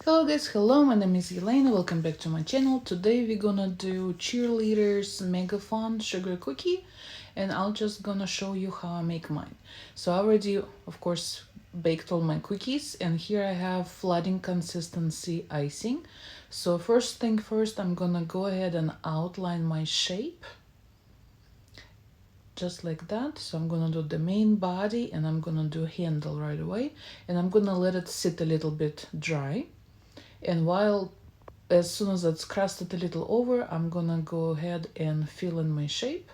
Hello guys, hello, my name is Elena, welcome back to my channel. Today we're gonna do Cheerleader's megaphone sugar cookie, and I'll just gonna show you how I make mine. So I already, of course, baked all my cookies, and here I have flooding consistency icing. So first thing first, I'm gonna go ahead and outline my shape. Just like that. So I'm gonna do the main body and I'm gonna do handle right away, and I'm gonna let it sit a little bit dry. And as soon as it's crusted a little over, I'm gonna go ahead and fill in my shape.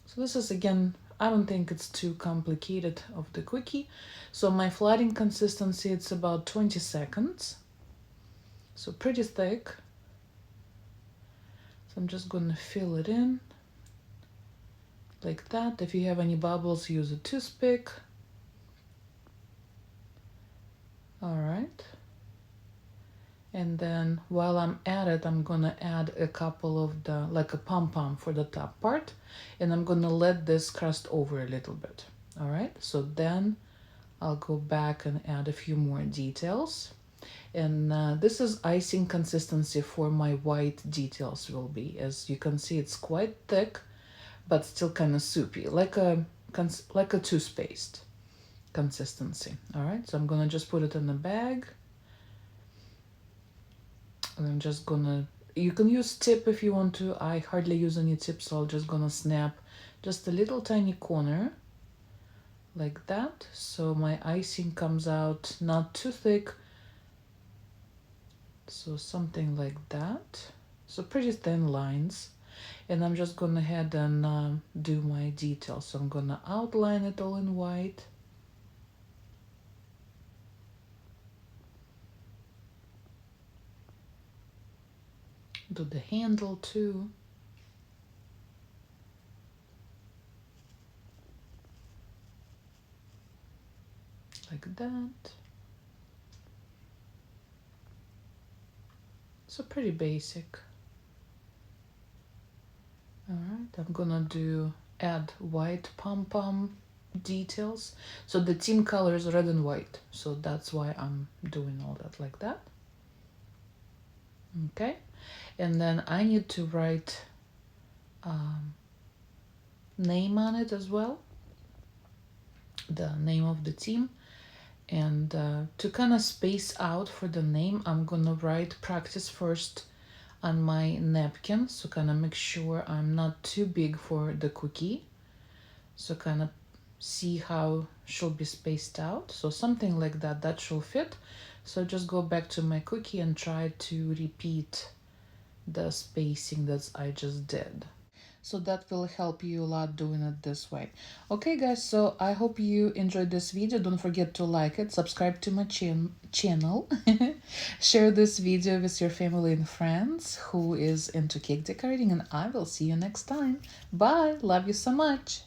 So this is, again, I don't think it's too complicated of the cookie. So my flooding consistency, it's about 20 seconds. So pretty thick. So I'm just gonna fill it in like that. If you have any bubbles, use a toothpick. All right. And then while I'm at it, I'm gonna add a couple of like a pom-pom for the top part, and I'm gonna let this crust over a little bit. All right, so then I'll go back and add a few more details. And this is icing consistency for my white details will be. As you can see, it's quite thick, but still kind of soupy, like a toothpaste consistency. All right, so I'm gonna just put it in the bag. And I'm just gonna, you can use tip if you want to. I hardly use any tip, so I'm just gonna snap just a little tiny corner like that. So my icing comes out not too thick. So something like that. So pretty thin lines. And I'm just gonna head and do my details. So I'm gonna outline it all in white. Do the handle too. Like that. So pretty basic. All right, I'm gonna add white pom-pom details. So the team color is red and white. So that's why I'm doing all that like that. Okay, and then I need to write name on it as well. The name of the team. And to kind of space out for the name, I'm gonna write practice first on my napkin, so kind of make sure I'm not too big for the cookie. So kind of see how should be spaced out. So something like that, that should fit. So just go back to my cookie and try to repeat the spacing that I just did. So that will help you a lot doing it this way. Okay guys, so I hope you enjoyed this video. Don't forget to like it, subscribe to my channel, share this video with your family and friends who is into cake decorating, and I will see you next time. Bye, love you so much.